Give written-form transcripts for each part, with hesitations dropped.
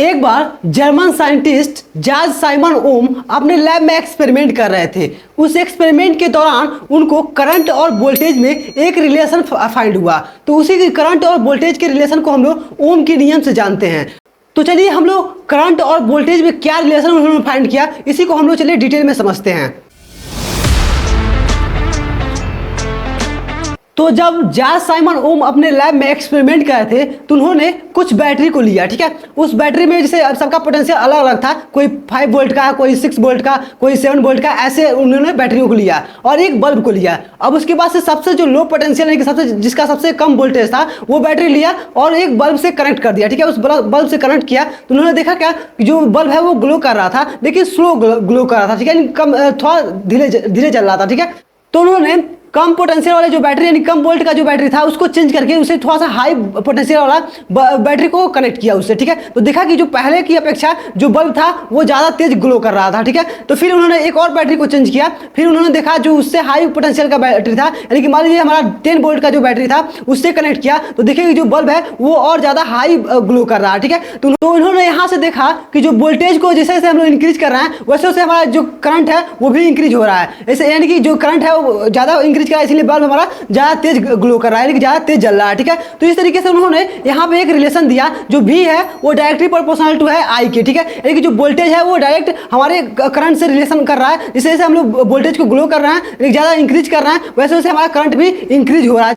एक बार German scientist George Simon ओम अपने lab में एक्सपेरिमेंट कर रहे थे। उस एक्सपेरिमेंट के दौरान उनको करंट और वोल्टेज में एक रिलेशन फाइंड हुआ। तो उसी करंट और वोल्टेज के रिलेशन को हम लोग ओम के नियम से जानते हैं। तो चलिए हम लोग करंट और वोल्टेज में क्या रिलेशन उन्होंने फाइंड किया, इसी को हम लोग चलिए डिटेल में समझते हैं। तो जब जॉर्ज साइमन ओम अपने लैब में एक्सपेरिमेंट कर रहे थे तो उन्होंने कुछ बैटरी को लिया, ठीक है। उस बैटरी में जैसे सबका पोटेंशियल अलग अलग था, कोई 5 वोल्ट का, कोई 6 वोल्ट का, कोई 7 वोल्ट का, ऐसे उन्होंने बैटरियों को लिया और एक बल्ब को लिया। अब उसके बाद से सबसे जो लो पोटेंशियल है कि सबसे जिसका सबसे कम वोल्टेज था वो बैटरी लिया और एक बल्ब से कनेक्ट कर दिया, ठीक है। उस बल्ब से कनेक्ट किया तो उन्होंने देखा क्या, जो बल्ब है वो ग्लो कर रहा था, लेकिन स्लो ग्लो कर रहा था, ठीक है, कम थोड़ा धीरे धीरे चल रहा था, ठीक है। तो उन्होंने कम पोटेंशियल वाले जो बैटरी यानी कम वोल्ट का जो बैटरी था उसको चेंज करके उसे थोड़ा सा हाई पोटेंशियल वाला बैटरी को कनेक्ट किया उससे, ठीक है। तो देखा कि जो पहले की अपेक्षा जो बल्ब था वो ज़्यादा तेज ग्लो कर रहा था, ठीक है। तो फिर उन्होंने एक और बैटरी को चेंज किया, फिर उन्होंने देखा जो उससे हाई पोटेंशियल का बैटरी था यानी कि मान लीजिए हमारा 10 वोल्ट का जो बैटरी था उससे कनेक्ट किया तो देखिए कि जो बल्ब है वो और ज़्यादा हाई ग्लो कर रहा है, ठीक है। तो उन्होंने यहाँ से देखा कि जो वोल्टेज को जैसे जैसे हम लोग इंक्रीज कर रहे हैं वैसे वैसे हमारा जो करंट है वो भी इंक्रीज हो रहा है। ऐसे यानी कि जो करंट है वो ज़्यादा इंक्रीज कर रहा है, इसलिए बल्ब ज्यादा तेज ग्लो कर रहा है, ज्यादा तेज जल रहा है, ठीक है। तो इस तरीके से उन्होंने यहाँ पे एक रिलेशन दिया, जो V है वो डायरेक्टली प्रोपोर्शनल टू है I के, ठीक है। यानी कि जो वोल्टेज है वो डायरेक्ट हमारे करंट से रिलेशन कर रहा है। जैसे जैसे हम लोग वोल्टेज को ग्लो कर रहे हैं, ज्यादा इंक्रीज कर रहे हैं, वैसे वैसे हमारा करंट भी इंक्रीज हो रहा है।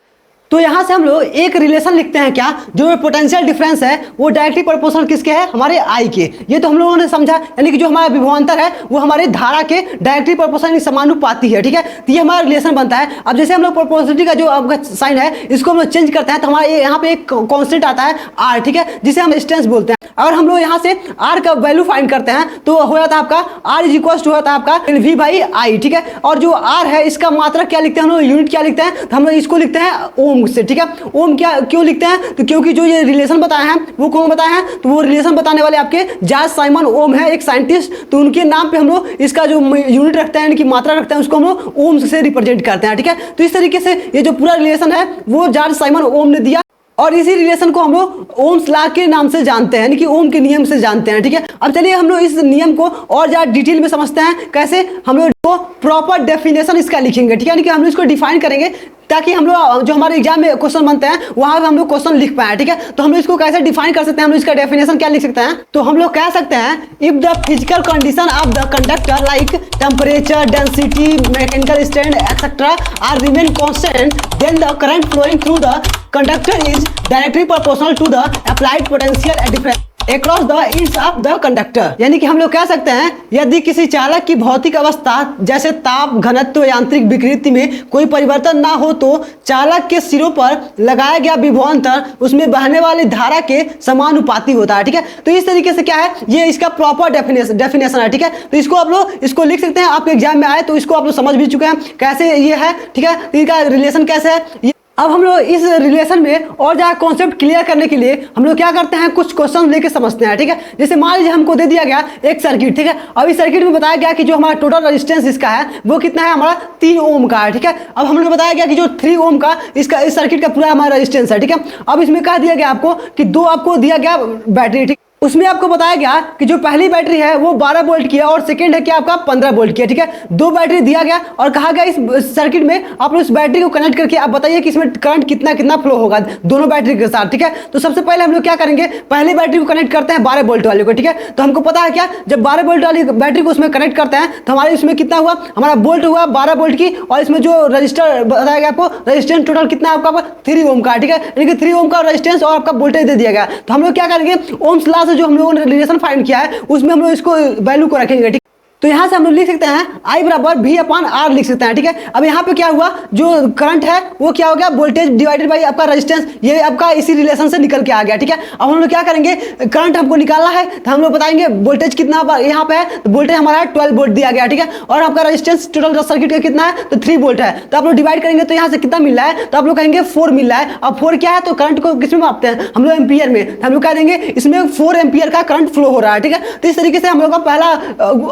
तो यहाँ से हम लोग एक रिलेशन लिखते हैं क्या, जो पोटेंशियल डिफरेंस है वो डायरेक्टली प्रोपोर्शनल किसके है, हमारे I के। ये तो हम लोगों ने समझा, यानी कि जो हमारा विभवांतर है वो हमारे धारा के डायरेक्टली प्रोपोर्शनल समानुपाती है, ठीक है। तो ये हमारा रिलेशन बनता है। अब जैसे हम लोग प्रोपोर्शनलिटी का जो आपका साइन है इसको हम लोग चेंज करते हैं तो हमारे यहाँ पे एक कॉन्स्टेंट आता है R, ठीक है, जिसे हम डिस्टेंस बोलते हैं। अगर हम लोग यहाँ से R का वैल्यू फाइंड करते हैं तो हो जाता है आपका R इज इक्वल टू होता है आपका V बाई I, ठीक है। और जो R है इसका मात्रा क्या लिखते हैं हम लोग, यूनिट क्या लिखते हैं, तो हम लोग इसको लिखते हैं ओम से, ठीक है। ओम क्या क्यों लिखते हैं, तो क्योंकि जो ये रिलेशन बताए हैं वो कौन बताए हैं, तो वो रिलेशन बताने वाले आपके जॉर्ज साइमन ओम है, एक साइंटिस्ट। तो उनके नाम पे हम लोग इसका जो यूनिट रखते हैं यानी कि मात्रा रखते हैं उसको हम लोग ओम से रिप्रेजेंट करते हैं, ठीक है। तो इस तरीके से ये जो पूरा रिलेशन है वो जॉर्ज साइमन ओम ने दिया और इसी रिलेशन को हम लोग ओम्स लॉ के नाम से जानते हैं, यानी कि ओम के नियम से जानते हैं, ठीक है। अब चलिए हम लोग इस नियम को और ज़्यादा डिटेल में समझते हैं, कैसे हम लोग को प्रॉपर डेफिनेशन इसका लिखेंगे, ठीक है। यानी कि हम लोग इसको डिफाइन करेंगे ताकि हम लोग जो हमारे एग्जाम में क्वेश्चन बनते हैं वहां पे हम लोग क्वेश्चन लिख पाए, ठीक है। तो हम लोग इसको कैसे डिफाइन कर सकते हैं, हम लोग इसका डेफिनेशन क्या लिख सकते हैं, तो हम लोग कह सकते हैं if the physical condition of the conductor like temperature, density, mechanical strength etcetera are remain constant then the current flowing through the conductor is directly proportional to the applied potential at different across the ends of the conductor. यानी कि हम लोग कह सकते हैं यदि किसी चालक की भौतिक अवस्था जैसे ताप, घनत्व, यांत्रिक विकृति में कोई परिवर्तन ना हो तो चालक के सिरों पर लगाया गया विभवांतर उसमें बहने वाली धारा के समानुपाती होता है, ठीक है। तो इस तरीके से क्या है, ये इसका प्रॉपर डेफिनेशन है, ठीक है। तो इसको आप लोग इसको लिख सकते हैं, आपके एग्जाम में आए तो इसको आप लोग समझ भी चुके हैं कैसे ये है, ठीक है। इनका रिलेशन कैसे है। अब हम लोग इस रिलेशन में और ज़्यादा कॉन्सेप्ट क्लियर करने के लिए हम लोग क्या करते हैं, कुछ क्वेश्चन लेके समझते हैं, ठीक है। जैसे मान लीजिए हमको दे दिया गया एक सर्किट, ठीक है। अब इस सर्किट में बताया गया कि जो हमारा टोटल रेजिस्टेंस इसका है वो कितना है, हमारा 3 ओम का है, ठीक है। अब हम लोग बताया गया कि जो 3 ओम का इसका इस सर्किट का पूरा हमारा रेजिस्टेंस है, ठीक है। अब इसमें कह दिया गया आपको कि 2 आपको दिया गया बैटरी, ठीक। उसमें आपको बताया गया कि जो पहली बैटरी है वो 12 वोल्ट की है और सेकंड है कि आपका 15 वोल्ट की है, ठीक है। 2 बैटरी दिया गया और कहा गया इस सर्किट में आप उस बैटरी को कनेक्ट करके आप बताइए कि इसमें करंट कितना कितना फ्लो होगा दोनों बैटरी के साथ, ठीक है। तो सबसे पहले हम लोग क्या करेंगे, पहली बैटरी को कनेक्ट करते हैं 12 वोल्ट वाले को, ठीक है। तो हमको पता है क्या, जब 12 वोल्ट वाली बैटरी को उसमें कनेक्ट करते हैं तो हमारे इसमें कितना हुआ, हमारा वोल्ट हुआ 12 वोल्ट की और इसमें जो रजिस्टर बताया गया आपको रेजिस्टेंस टोटल कितना है आपका 3 ओम का, ठीक है। यानी कि 3 ओम का रेजिस्टेंस और आपका वोल्टेज दे दिया गया। तो हम लोग क्या करेंगे, ओम्स लॉ से जो हम लोगों ने रिलेशन फाइंड किया है उसमें हम लोग इसको वैल्यू को रखेंगे, ठीक। तो यहाँ से हम लोग लिख सकते हैं I बराबर V अपॉन R लिख सकते हैं, ठीक है। अब यहाँ पे क्या हुआ, जो करंट है वो क्या हो गया, वोल्टेज डिवाइडेड बाई आपका रेजिस्टेंस, ये आपका इसी रिलेशन से निकल के आ गया, ठीक है। अब हम लोग क्या करेंगे, करंट हमको निकालना है तो हम लोग बताएंगे वोल्टेज कितना यहाँ पे है, तो वोल्टेज हमारा 12 वोल्ट दिया गया, ठीक है। और आपका रेजिस्टेंस टोटल सर्किट का कितना है, तो 3 वोल्ट है। तो आप लोग डिवाइड करेंगे तो यहाँ से कितना मिल रहा है, तो आप लोग कहेंगे 4 मिल रहा है। अब 4 क्या है, तो करंट को किसमें मापते हैं हम लोग, एम्पियर में। हम लोग कह देंगे इसमें 4 एम्पियर का करंट फ्लो हो रहा है, ठीक है। तो इस तरीके से हम लोग का पहला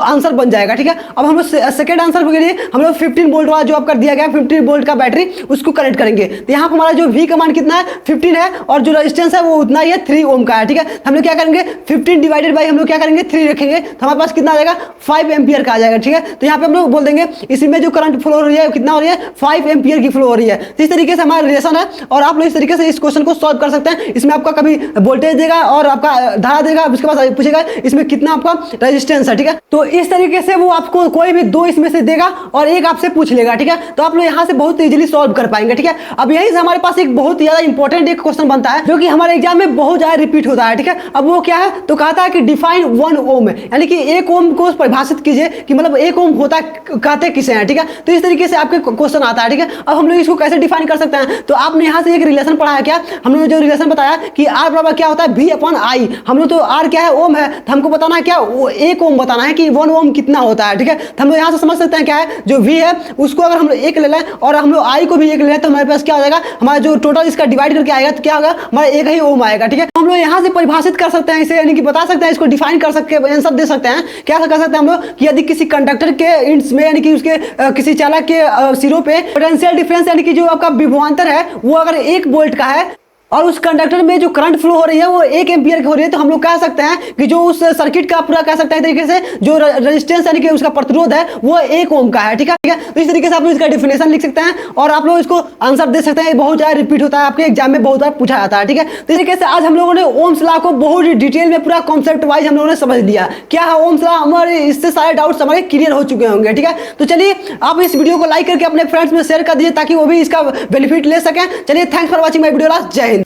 आंसर बन जाएगा। ठीक है, अब हम लोग सेकंड आंसर के लिए हम लोग 15 वोल्ट वाला जो आपका दिया गया 15 वोल्ट का बैटरी उसको कनेक्ट करेंगे। तो यहाँ पर हमारा जो V का मान कितना है 15 है और जो रेजिस्टेंस है वो उतना ही है 3 ओम का है। ठीक है, हम लोग क्या करेंगे 15 डिवाइडेड बाई हम लोग क्या करेंगे 3 रखेंगे तो हमारे पास कितना आ जाएगा 5 एम्पियर का आ जाएगा। ठीक है, तो यहाँ पे हम लोग बोल देंगे इसमें जो करंट फ्लो हो रही है कितना हो रही है 5 एम्पियर की फ्लो हो रही है। तो इस तरीके से हमारा रिलेशन है और आप लोग इस तरीके से इस क्वेश्चन को सॉल्व कर सकते हैं। इसमें आपका कभी वोल्टेज देगा और आपका धारा देगा, उसके बाद पूछेगा इसमें कितना आपका रेजिस्टेंस है। ठीक है, तो इस तरीके से वो आपको कोई भी दो इसमें से देगा और एक आपसे पूछ लेगा। ठीक है, तो आप लोग यहाँ से बहुत इजीली सॉल्व कर पाएंगे। ठीक है, अब यहीं से हमारे पास एक बहुत ज्यादा इंपॉर्टेंट एक क्वेश्चन बनता है जो कि हमारे एग्जाम में बहुत ज्यादा रिपीट होता है। ठीक है, अब वो क्या है तो कहता है कि डिफाइन 1 ओम, यानी कि 1 ओम को परिभाषित कीजिए कि मतलब 1 ओम होता कहते किसे हैं। ठीक है, तो इस तरीके से आपके क्वेश्चन आता है। ठीक है, अब हम लोग इसको कैसे डिफाइन कर सकते हैं तो आपने यहाँ से एक रिलेशन पढ़ा है क्या, हम लोग जो रिलेशन बताया कि R बराबर क्या होता है V/I। हम लोग तो R क्या है ओम है, तो हमको बताना है क्या 1 ओम बताना है कि 1 ओम कितना होता है। ठीक है, तो हम लोग यहाँ से समझ सकते हैं क्या है जो V है उसको अगर हम लोग 1 ले लें और हम लोग I को भी 1 ले लें तो हमारे पास क्या हो जाएगा, हमारा जो टोटल इसका डिवाइड करके आएगा तो क्या होगा हमारा 1 ही ओम आएगा। ठीक है, हम लोग यहाँ से परिभाषित कर सकते हैं इसे, यानी कि बता सकते हैं, इसको डिफाइन कर सकते हैं, आंसर दे सकते हैं। क्या कर सकते हैं हम लोग कि यदि किसी कंडक्टर के इंड्स में यानी कि उसके किसी चालक के सिरों पे पोटेंशियल डिफरेंस यानी कि जो आपका विभवांतर है वो अगर 1 वोल्ट का है और उस कंडक्टर में जो करंट फ्लो हो रही है वो 1 एम्पियर की हो रही है, तो हम लोग कह सकते हैं कि जो उस सर्किट का पूरा कह सकते हैं तरीके से जो रेजिस्टेंस यानी कि उसका प्रतिरोध है वो 1 ओम का है। ठीक है, तो इस तरीके से आप लोग इसका डिफिनेशन लिख सकते हैं और आप लोग इसको आंसर दे सकते हैं। बहुत ज्यादा रिपीट होता है, आपके एग्जाम में बहुत बार पूछा जाता है। ठीक है, तो इस तरीके से आज हम लोगों ने ओम्स लॉ को बहुत डिटेल में पूरा कॉन्सेप्ट वाइज हम लोगों ने समझ लिया क्या है ओम्स लॉ। हमारे इससे सारे डाउट्स हमारे क्लियर हो चुके होंगे। ठीक है, तो चलिए आप इस वीडियो को लाइक करके अपने फ्रेंड्स में शेयर कर दीजिए ताकि वो भी इसका बेनिफिट ले सकें। चलिए, thanks for watching my video. जय हिंद।